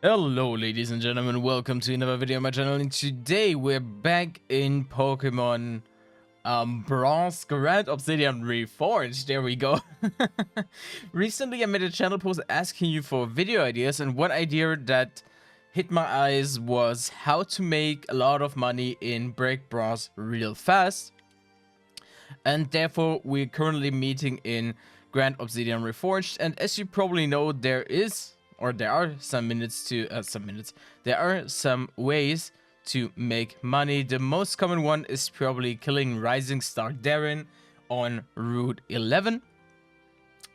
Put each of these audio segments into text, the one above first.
Hello ladies and gentlemen, welcome to another video on my channel, and today we're back in Pokemon Bronze Grand Obsidian Reforged. There we go. Recently I made a channel post asking you for video ideas, and one idea that hit my eyes was how to make a lot of money in Brick Bronze real fast. And therefore we're currently meeting in Grand Obsidian Reforged, and as you probably know, there are some ways to make money. The most common one is probably killing Rising Star Darren on Route 11,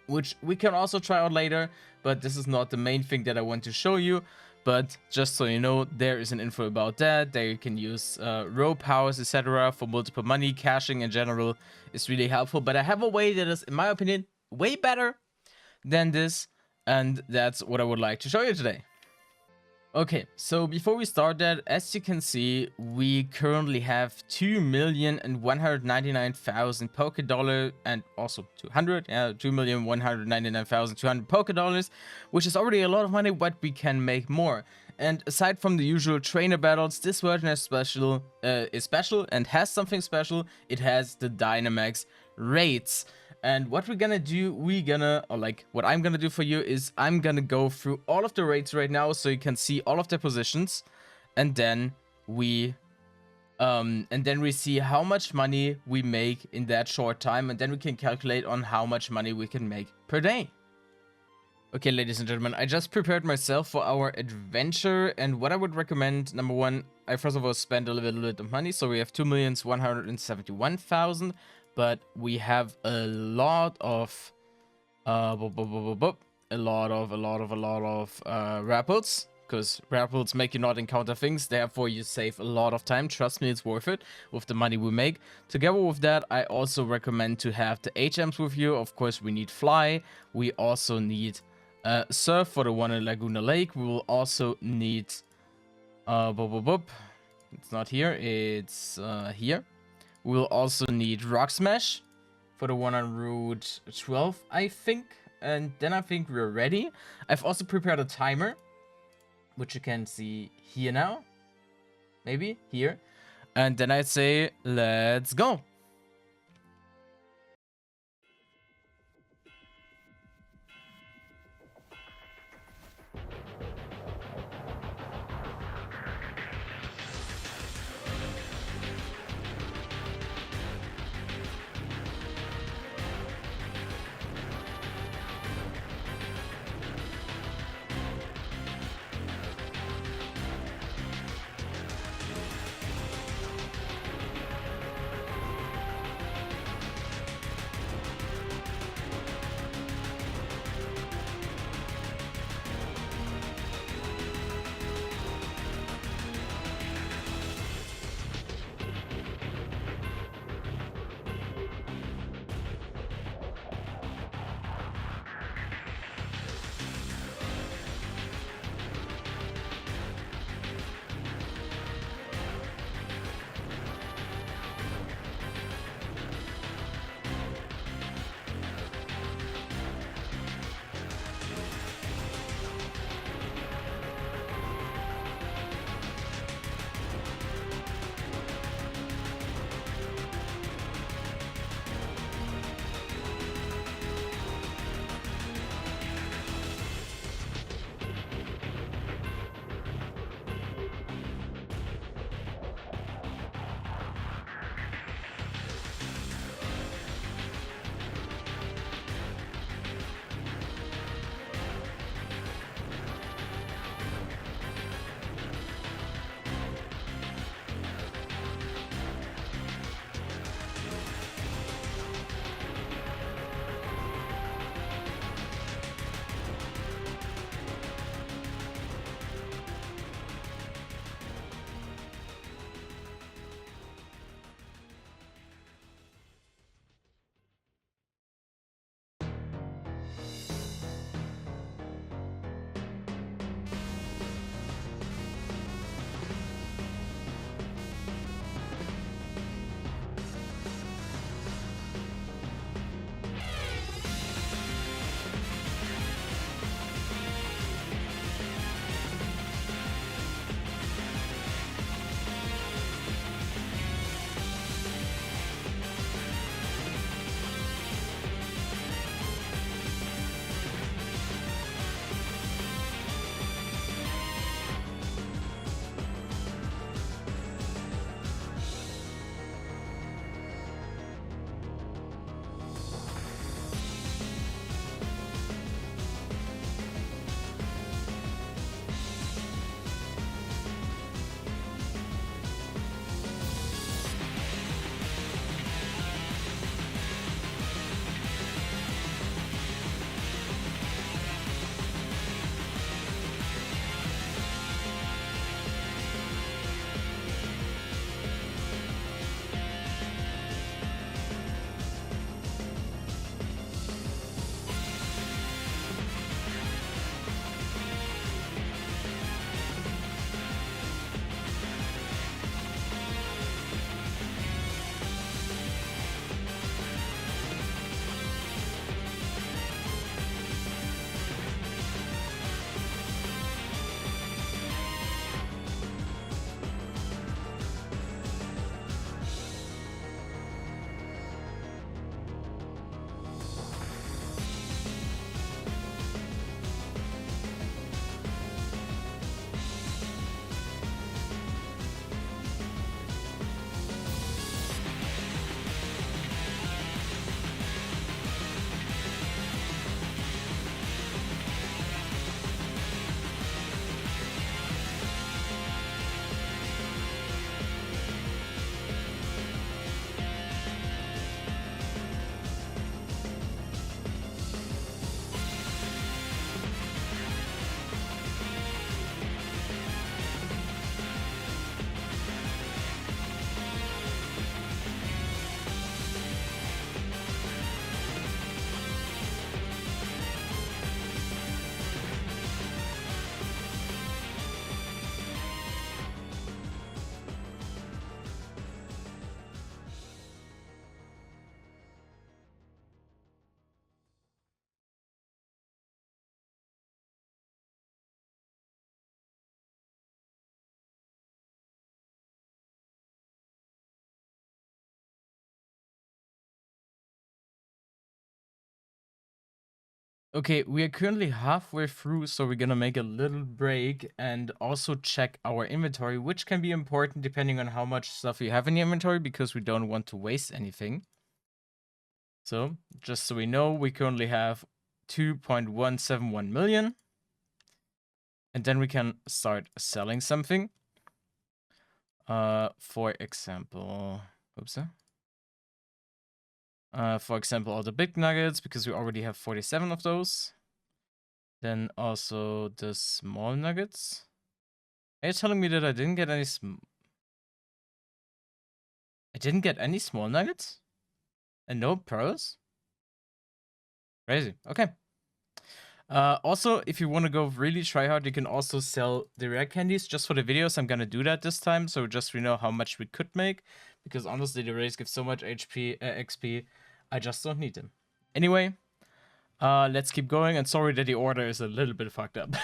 which we can also try out later, but this is not the main thing that I want to show you. But just so you know, there is an info about that. There you can use row powers, etc. for multiple money. Caching in general is really helpful, but I have a way that is, in my opinion, way better than this, and that's what I would like to show you today. Okay, so before we start that, as you can see, we currently have 2,199,000 Pokedollar, and also 2,199,200 Pokedollars, which is already a lot of money, but we can make more. And aside from the usual trainer battles, this version is special and has something special. It has the Dynamax Raids. And what we're gonna do, what I'm gonna do for you is I'm gonna go through all of the raids right now so you can see all of the positions, and then we see how much money we make in that short time, and then we can calculate on how much money we can make per day. Okay, ladies and gentlemen, I just prepared myself for our adventure, and what I would recommend, number one, I first of all spend a little bit of money, so we have 2,171,000. But we have a lot of rappels, because rappels make you not encounter things, therefore you save a lot of time. Trust me, it's worth it with the money we make. Together with that, I also recommend to have the HMs with you. Of course, we need Fly. We also need Surf for the one in Laguna Lake. We will also need it's not here, it's here. We'll also need Rock Smash for the one on Route 12, I think. And then I think we're ready. I've also prepared a timer, which you can see here now. Maybe here. And then I'd say, let's go. Okay, we are currently halfway through, so we're gonna make a little break and also check our inventory, which can be important depending on how much stuff we have in the inventory, because we don't want to waste anything. So, just so we know, we currently have 2.171 million. And then we can start selling something. For example, all the big nuggets, because we already have 47 of those. Then also the small nuggets. Are you telling me that I didn't get any I didn't get any small nuggets? And no pearls? Crazy. Okay. Also, if you want to go really try hard, you can also sell the rare candies just for the videos. I'm gonna do that this time, so just we know how much we could make, because honestly, the raids give so much XP, I just don't need them. Anyway, let's keep going, and sorry that the order is a little bit fucked up.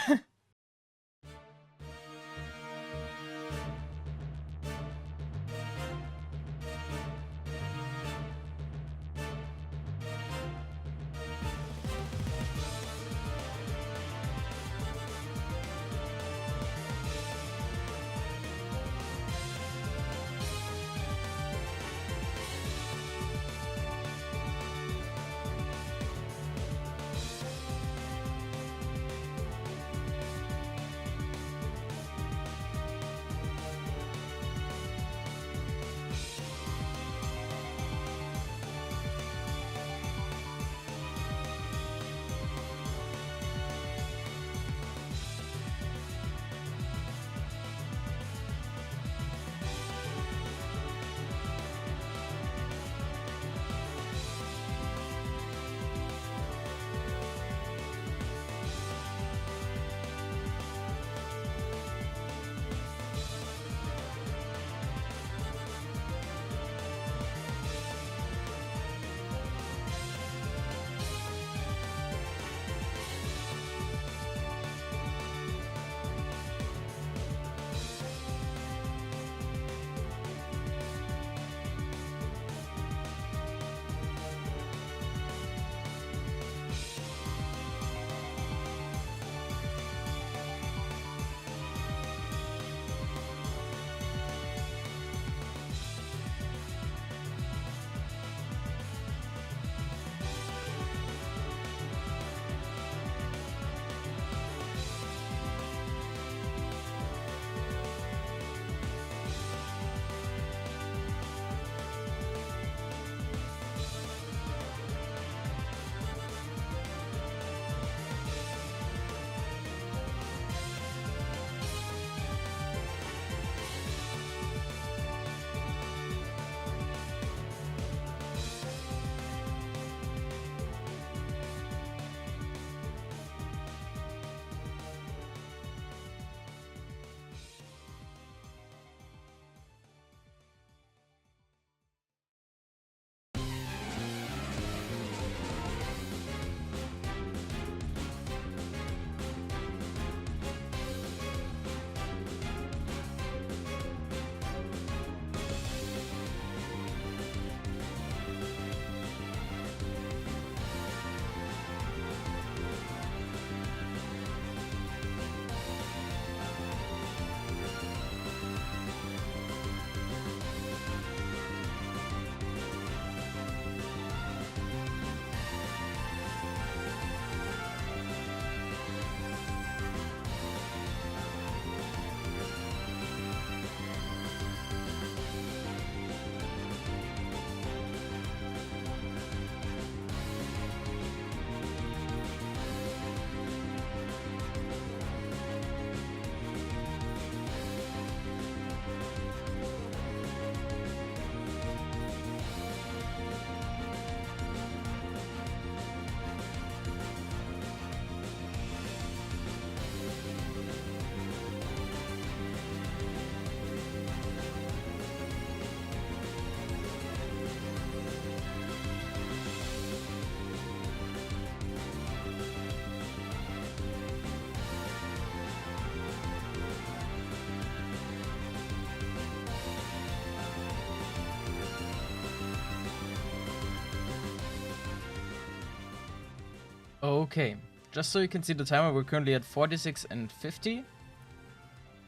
Okay, just so you can see the timer, we're currently at 46 and 50.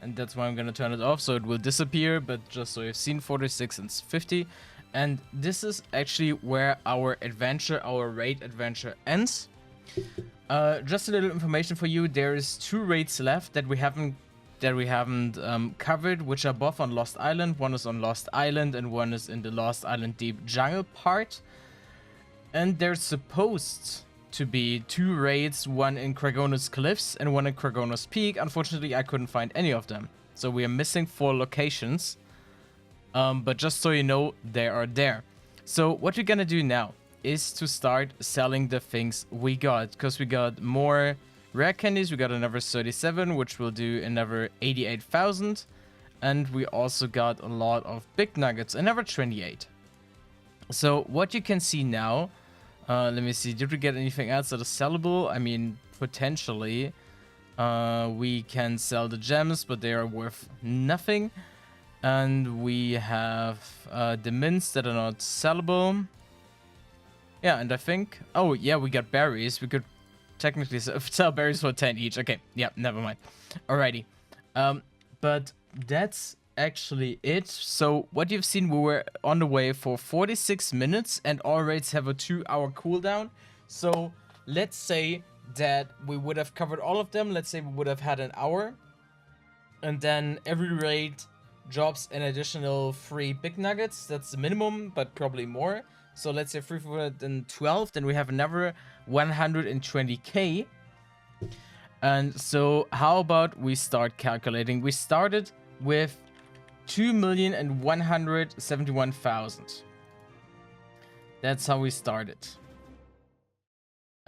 And that's why I'm gonna turn it off, so it will disappear, but just so you've seen 46 and 50. And this is actually where our adventure, our raid adventure ends. Just a little information for you, there is 2 raids left that we haven't covered, which are both on Lost Island. One is on Lost Island and one is in the Lost Island Deep Jungle part. And there's supposed to be 2 raids, one in Kragonos Cliffs and one in Kragonos Peak. Unfortunately, I couldn't find any of them. So we are missing 4 locations. But just so you know, they are there. So what we're gonna do now is to start selling the things we got. Because we got more rare candies. We got another 37, which will do another 88,000. And we also got a lot of big nuggets, another 28. So what you can see now... let me see, did we get anything else that is sellable? I mean, potentially. We can sell the gems, but they are worth nothing. And we have the mints that are not sellable. Yeah, and I think... Oh, yeah, we got berries. We could technically sell berries for 10 each. Okay, yeah, never mind. Alrighty. But that's actually it. So what you've seen, we were on the way for 46 minutes and all raids have a 2-hour cooldown. So let's say that we would have covered all of them. Let's say we would have had an hour, and then every raid drops an additional 3 big nuggets. That's the minimum, but probably more. So let's say 312, then we have another 120k. And so how about we start calculating? We started with 2,171,000. That's how we started.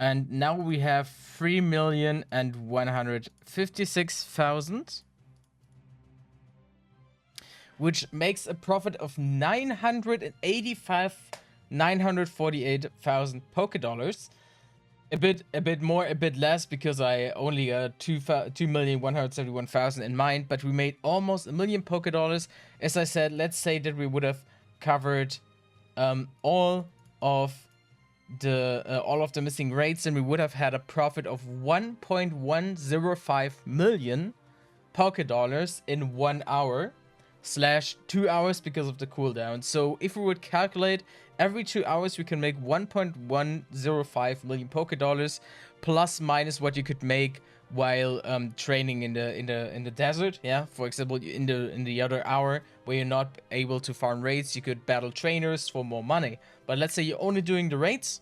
And now we have 3,156,000, which makes a profit of 948,000 Pokedollars. A bit more, a bit less, because I only got 2,171,000 in mind, but we made almost 1 million Pokedollars. As I said, let's say that we would have covered all of the missing raids, and we would have had a profit of 1.105 million Pokedollars in 1 hour / 2 hours because of the cooldown. So if we would calculate, every 2 hours we can make 1.105 million Pokedollars, plus minus what you could make while training in the desert. Yeah, for example, in the other hour where you're not able to farm raids, you could battle trainers for more money. But let's say you're only doing the raids,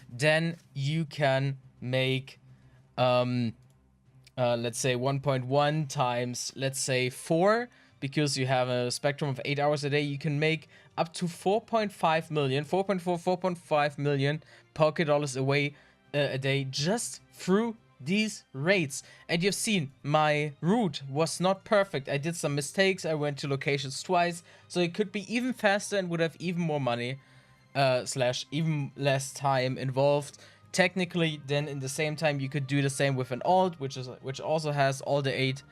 then you can make let's say 1.1 times, let's say 4, because you have a spectrum of 8 hours a day. You can make up to 4.5 million, 4.5 million Pokedollars away a day just through these raids. And you've seen my route was not perfect. I did some mistakes. I went to locations twice, so it could be even faster and would have even more money / even less time involved. Technically, then in the same time you could do the same with an alt, which also has all the 8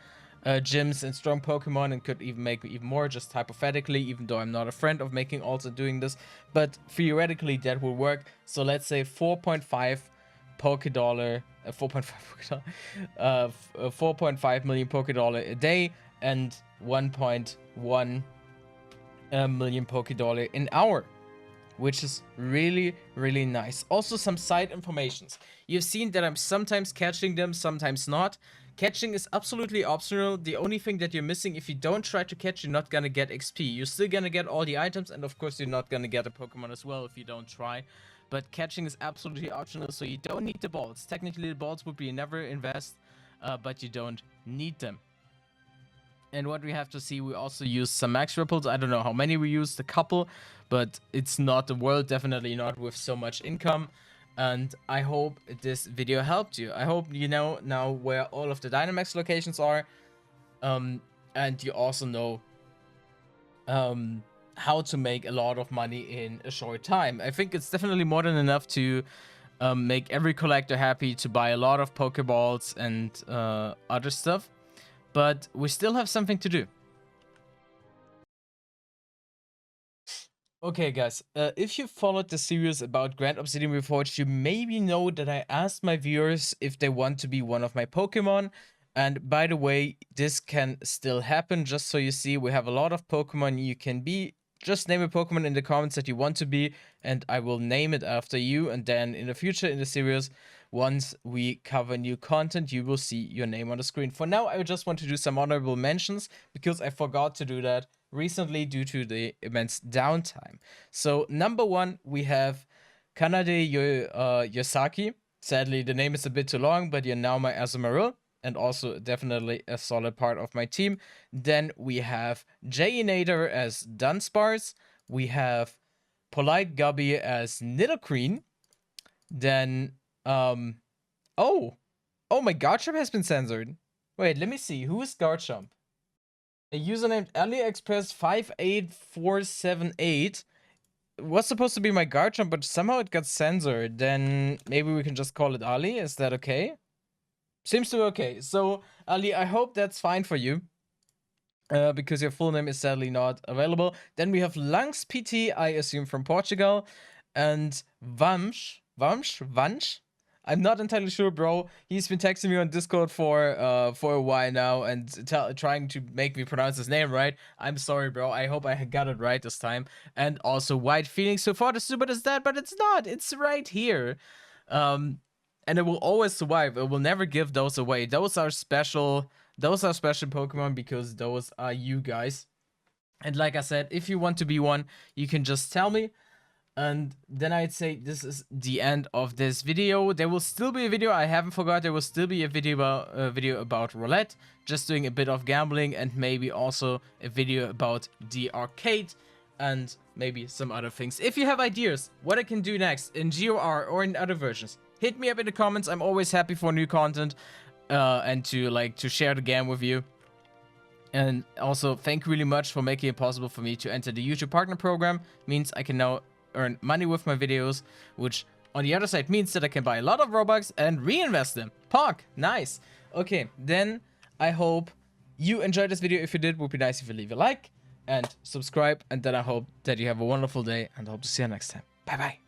gyms and strong Pokemon, and could even make even more, just hypothetically, even though I'm not a friend of making alts and doing this, but theoretically that will work. So let's say 4.5 Pokedollar, 4.5 million Pokedollar a day, and 1.1 million Pokedollar an hour, which is really, really nice. Also, some side informations. You've seen that I'm sometimes catching them, sometimes not. Catching is absolutely optional. The only thing that you're missing, if you don't try to catch, you're not gonna get XP. You're still gonna get all the items, and of course you're not gonna get a Pokemon as well if you don't try. But catching is absolutely optional, so you don't need the balls. Technically, the balls would be never invest, but you don't need them. And what we have to see, we also use some max ripples. I don't know how many we used, a couple, but it's not the world, definitely not with so much income. And I hope this video helped you. I hope you know now where all of the Dynamax locations are, and you also know how to make a lot of money in a short time. I think it's definitely more than enough to make every collector happy, to buy a lot of Pokeballs and other stuff. But we still have something to do. Okay, guys, if you followed the series about Grand Obsidian Reforged, you maybe know that I asked my viewers if they want to be one of my Pokemon. And by the way, this can still happen. Just so you see, we have a lot of Pokemon you can be. Just name a Pokemon in the comments that you want to be, and I will name it after you. And then in the future in the series, once we cover new content, you will see your name on the screen. For now, I just want to do some honorable mentions because I forgot to do that recently due to the immense downtime. So number 1, we have Kanade Yosaki. Sadly, the name is a bit too long, but you're now my Azumarill, and also definitely a solid part of my team. Then we have Jayinator as Dunsparce. We have Polite Gubby as Nidoqueen. Then, oh, my Garchomp has been censored. Wait, let me see. Who is Garchomp? A user named AliExpress58478 was supposed to be my Garchomp, but somehow it got censored. Then maybe we can just call it Ali. Is that okay? Seems to be okay. So, Ali, I hope that's fine for you. Because your full name is sadly not available. Then we have Lungs PT, I assume from Portugal. And Vansh. I'm not entirely sure, bro. He's been texting me on Discord for a while now and trying to make me pronounce his name right. I'm sorry, bro. I hope I got it right this time. And also White Phoenix, so far the stupid is that, but it's not. It's right here. And it will always survive. It will never give those away. Those are special Pokemon because those are you guys. And like I said, if you want to be one, you can just tell me. And then I'd say this is the end of this video. There will still be a video, I haven't forgot, there will still be a video about roulette, just doing a bit of gambling, and maybe also a video about the arcade, and maybe some other things. If you have ideas what I can do next in GOR or in other versions, hit me up in the comments. I'm always happy for new content, and to share the game with you. And also, thank you really much for making it possible for me to enter the YouTube Partner Program. Means I can now earn money with my videos, which on the other side means that I can buy a lot of Robux and reinvest them. Pog, nice. Okay, then I hope you enjoyed this video. If you did, it would be nice if you leave a like and subscribe. And then I hope that you have a wonderful day, and I hope to see you next time. Bye bye.